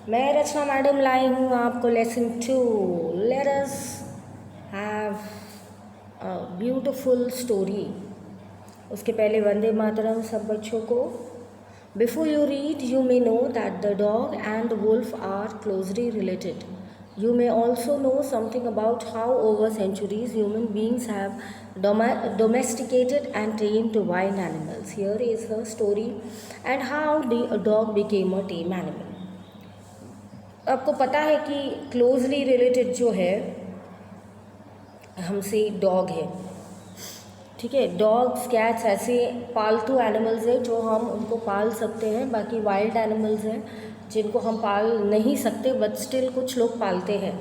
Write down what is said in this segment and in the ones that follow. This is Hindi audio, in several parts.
मैं रचना मैडम लाई हूँ आपको lesson 2। Let us have a beautiful story. उसके पहले वंदे मातरम सब बच्चों को। Before you read, you may know that the dog and the wolf are closely related. You may also know something about how over centuries human beings have domesticated and tamed wild animals. Here is the story and how the dog became a tame animal. आपको पता है कि क्लोजली रिलेटेड जो है हमसे डॉग है, ठीक है। डॉग्स कैट्स ऐसे पालतू एनिमल्स हैं जो हम उनको पाल सकते हैं। बाकी वाइल्ड एनिमल्स हैं जिनको हम पाल नहीं सकते, बट स्टिल कुछ लोग पालते हैं।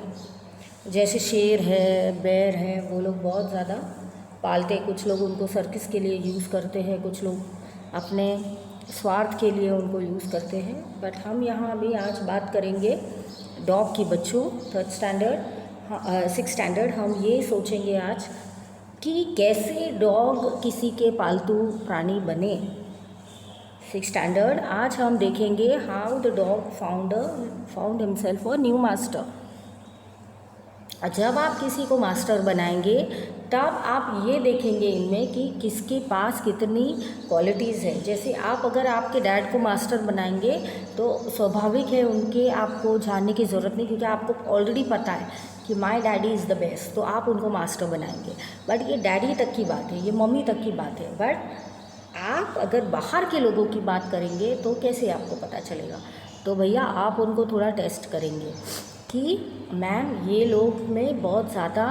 जैसे शेर है, बेर है, वो लोग बहुत ज़्यादा पालते हैं। कुछ लोग उनको सर्कस के लिए यूज़ करते हैं, कुछ लोग अपने स्वार्थ के लिए उनको यूज़ करते हैं। बट हम यहाँ अभी आज बात करेंगे डॉग की बच्चों, 3rd स्टैंडर्ड 6th स्टैंडर्ड। हम ये सोचेंगे आज कि कैसे डॉग किसी के पालतू प्राणी बने। 6th स्टैंडर्ड आज हम देखेंगे how the dog found himself a new master. जब आप किसी को मास्टर बनाएंगे तब आप ये देखेंगे इनमें कि किसके पास कितनी क्वालिटीज़ है। जैसे आप अगर आपके डैड को मास्टर बनाएंगे तो स्वाभाविक है उनके आपको जानने की ज़रूरत नहीं, क्योंकि आपको ऑलरेडी पता है कि my daddy is the best, तो आप उनको मास्टर बनाएंगे। बट ये डैडी तक की बात है, ये मम्मी तक की बात है। बट आप अगर बाहर के लोगों की बात करेंगे तो कैसे आपको पता चलेगा? तो भैया आप उनको थोड़ा टेस्ट करेंगे कि मैम ये लोग में बहुत ज़्यादा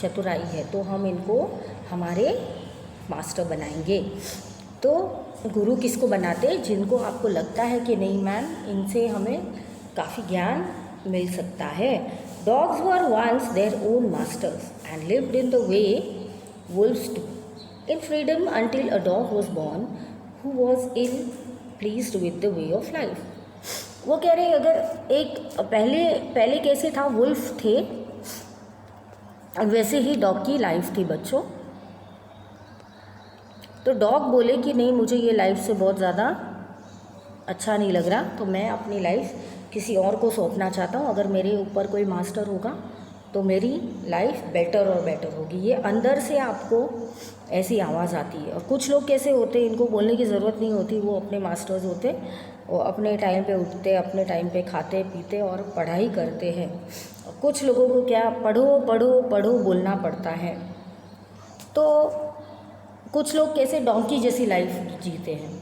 चतुराई है, तो हम इनको हमारे मास्टर बनाएंगे। तो गुरु किसको बनाते? जिनको आपको लगता है कि नहीं मैम इनसे हमें काफ़ी ज्ञान मिल सकता है। Dogs were once their own masters and lived in the way wolves do in freedom until a dog was born who was in pleased with the way of life. वो कह रहे अगर एक पहले कैसे था, वुल्फ थे, वैसे ही डॉग की लाइफ थी बच्चों। तो डॉग बोले कि नहीं मुझे ये लाइफ से बहुत ज़्यादा अच्छा नहीं लग रहा, तो मैं अपनी लाइफ किसी और को सौंपना चाहता हूँ। अगर मेरे ऊपर कोई मास्टर होगा तो मेरी लाइफ बेटर और बेटर होगी। ये अंदर से आपको ऐसी आवाज़ आती है। और कुछ लोग कैसे होते हैं, इनको बोलने की ज़रूरत नहीं होती, वो अपने मास्टर्स होते, वो अपने टाइम पे उठते, अपने टाइम पे खाते पीते और पढ़ाई करते हैं। कुछ लोगों को क्या पढ़ो पढ़ो पढ़ो बोलना पड़ता है। तो कुछ लोग कैसे डोंकी जैसी लाइफ जीते हैं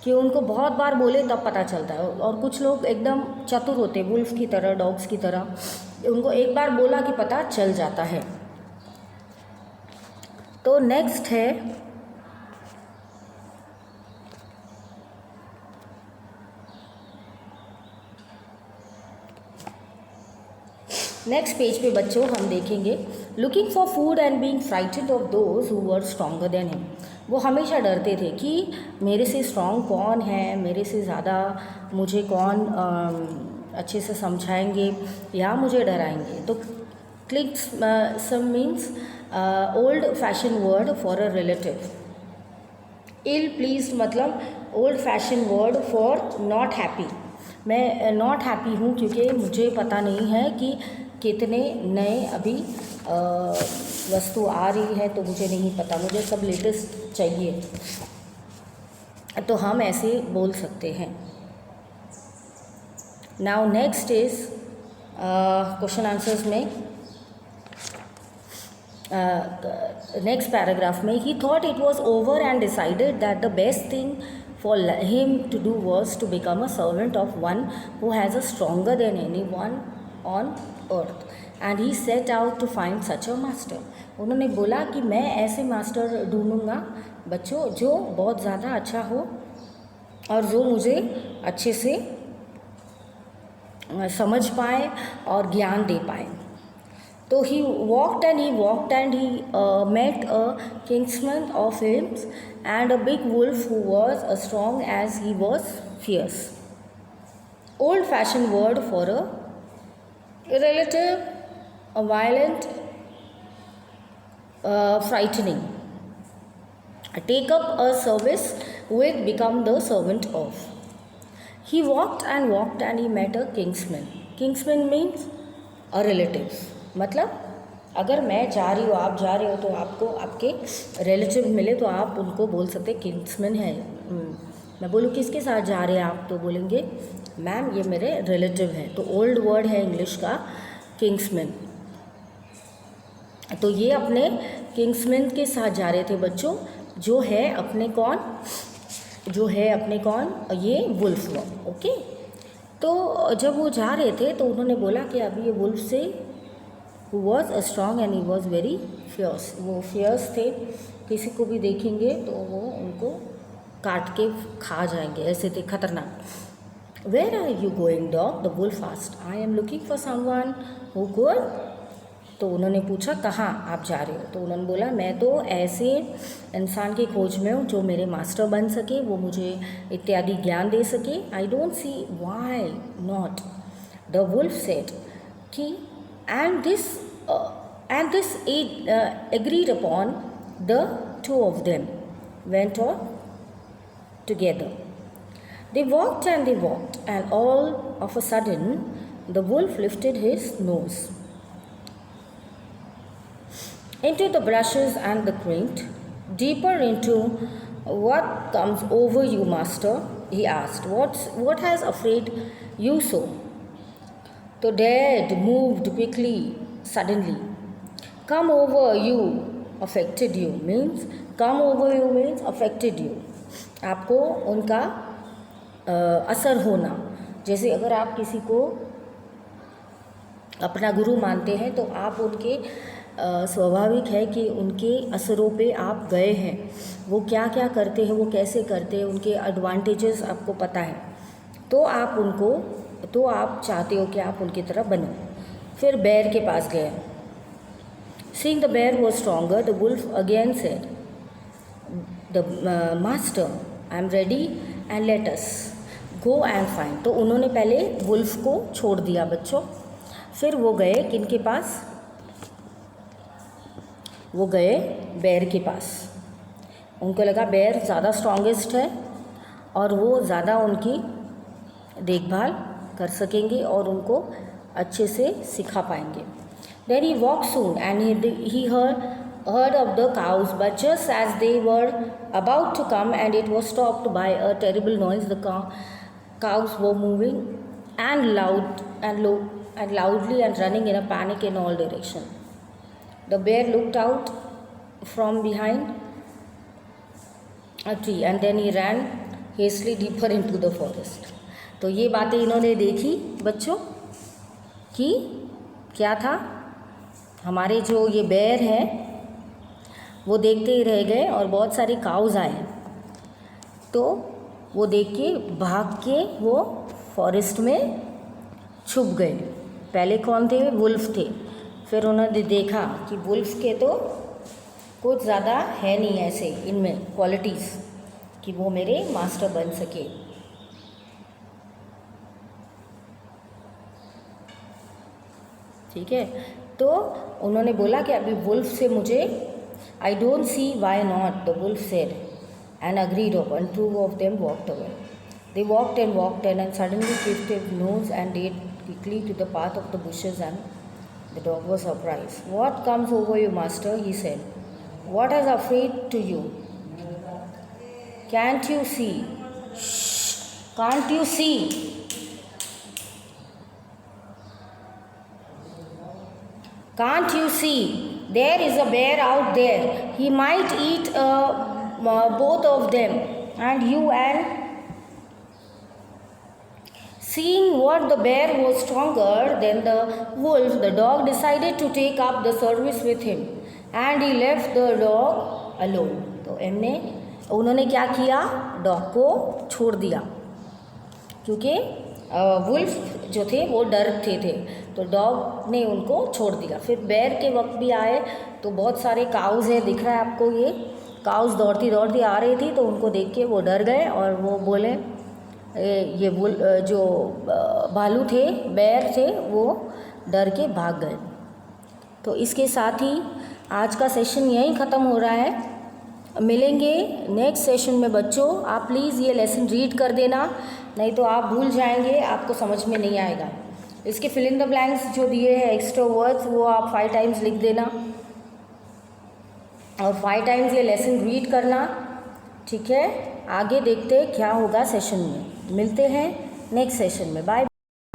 कि उनको बहुत बार बोले तब पता चलता है। और कुछ लोग एकदम चतुर होते हैं, वुल्फ की तरह, डॉग्स की तरह, उनको एक बार बोला कि पता चल जाता है। तो नेक्स्ट है नेक्स्ट पेज पे बच्चों हम देखेंगे looking for food and being frightened of those who were stronger than him. वो हमेशा डरते थे कि मेरे से स्ट्रॉन्ग कौन है, मेरे से ज़्यादा मुझे कौन अच्छे से समझाएंगे या मुझे डराएंगे। तो kinsman means old fashion word for a relative. Ill pleased मतलब old fashion word for not happy. मैं नॉट हैप्पी हूँ क्योंकि मुझे पता नहीं है कि कितने नए अभी वस्तु आ रही है, तो मुझे नहीं पता, मुझे सब लेटेस्ट चाहिए। तो हम ऐसे बोल सकते हैं। Now next is question answers में नेक्स्ट पैराग्राफ में ही thought it was over and decided that the best thing for him to do was to become a servant of one who has a stronger than anyone on earth and he set out to find such a master. उन्होंने बोला कि मैं ऐसे मास्टर ढूंढूंगा बच्चों जो बहुत ज़्यादा अच्छा हो और जो मुझे अच्छे से समझ पाए और ज्ञान दे पाए। तो he walked and he met a kinsman of his and a big wolf who was as strong as he was fierce. Old-fashioned word for a relative, a violent, frightening. Take up a service with, become the servant of. He walked and he met a kingsman. Kingsman means a relatives. मतलब अगर मैं जा रही हूँ, आप जा रहे हो, तो आपको आपके रिलेटिव मिले तो आप उनको बोल सकते किंग्समैन है। मैं बोलूँ किसके साथ जा रहे हैं आप, तो बोलेंगे मैम ये मेरे रिलेटिव हैं। तो ओल्ड वर्ड है इंग्लिश का किंग्समैन। तो ये अपने किंग्समैन के साथ जा रहे थे बच्चों, जो है अपने कौन, ये वुल्फ। ओके, तो जब वो जा रहे थे तो उन्होंने बोला कि अभी ये वुल्फ से who was a strong and he was very fierce, वो फियर्स थे, किसी को भी देखेंगे तो वो उनको काट के खा जाएंगे, ऐसे थे खतरनाक। Where are you going, dog? The wolf asked. I am looking for someone who could. तो उन्होंने पूछा कहाँ आप जा रहे हो, तो उन्होंने बोला मैं तो ऐसे इंसान की खोज में हूँ जो मेरे मास्टर बन सके, वो मुझे इत्यादि ज्ञान दे सके। I don't see why not, the wolf said कि and this agreed upon. The two of them went on together. They walked, and all of a sudden the wolf lifted his nose into the brushes and the crinked deeper into. What comes over you, master? He asked. What has afraid you so? The dad moved quickly, suddenly. Come over you affected you means affected you. आपको उनका असर होना। जैसे अगर आप किसी को अपना गुरु मानते हैं तो आप उनके स्वाभाविक है कि उनके असरों पे आप गए हैं, वो क्या क्या करते हैं, वो कैसे करते हैं, उनके एडवांटेजेस आपको पता है, तो आप चाहते हो कि आप उनकी तरह बनो। फिर बेर के पास गए। Seeing the bear was stronger, the wolf again said, "The master, I am ready and let us go and find." तो उन्होंने पहले वुल्फ को छोड़ दिया बच्चों, फिर वो गए किनके पास, वो गए बेर के पास। उनको लगा बेर ज़्यादा स्ट्रॉन्गेस्ट है और वो ज़्यादा उनकी देखभाल कर सकेंगे और उनको अच्छे से सिखा पाएंगे। Then he walked soon and he heard of the cows, but just as they were about to come and it was stopped by a terrible noise, the cows were moving and loudly and running in a panic in all directions. The bear looked out from behind a tree and then he ran hastily deeper into the forest. तो ये बातें इन्होंने देखी बच्चों कि क्या था, हमारे जो ये बेर हैं वो देखते ही रह गए और बहुत सारी काउज आए, तो वो देख के भाग के वो फॉरेस्ट में छुप गए। पहले कौन थे, वुल्फ थे। फिर उन्होंने देखा कि वुल्फ के तो कुछ ज़्यादा है नहीं ऐसे इनमें क्वालिटीज़ कि वो मेरे मास्टर बन सके। ठीक है, तो उन्होंने बोला कि अभी वुल्फ से मुझे I don't see why not, the wolf said and agreed upon. Two of them walked away. They walked and suddenly lifted his nose and led quickly to the path of the bushes, and the dog was surprised. What comes over you, master? He said. What is afraid to you? Can't you see? Shh! Can't you see? Can't you see? There is a bear out there. He might eat both of them, and you and. Seeing what the bear was stronger than the wolf, the dog decided to take up the service with him, and he left the dog alone. तो उन्होंने क्या किया, डॉग को छोड़ दिया, क्योंकि वुल्फ जो थे वो डरते थे, तो डॉग ने उनको छोड़ दिया। फिर बेर के वक्त भी आए तो बहुत सारे काउज़ है, दिख रहा है आपको, ये काउज़ दौड़ती दौड़ती आ रही थी, तो उनको देख के वो डर गए और वो बोले, ये जो भालू थे, बेर थे, वो डर के भाग गए। तो इसके साथ ही आज का सेशन यहीं ख़त्म हो रहा है। मिलेंगे नेक्स्ट सेशन में बच्चों। आप प्लीज़ ये लेसन रीड कर देना, नहीं तो आप भूल जाएंगे, आपको समझ में नहीं आएगा। इसके फिल इन द ब्लैंक्स जो दिए हैं एक्स्ट्रा वर्ड्स वो आप 5 टाइम्स लिख देना और 5 टाइम्स ये लेसन रीड करना, ठीक है। आगे देखते क्या होगा सेशन में, मिलते हैं नेक्स्ट सेशन में। बाय।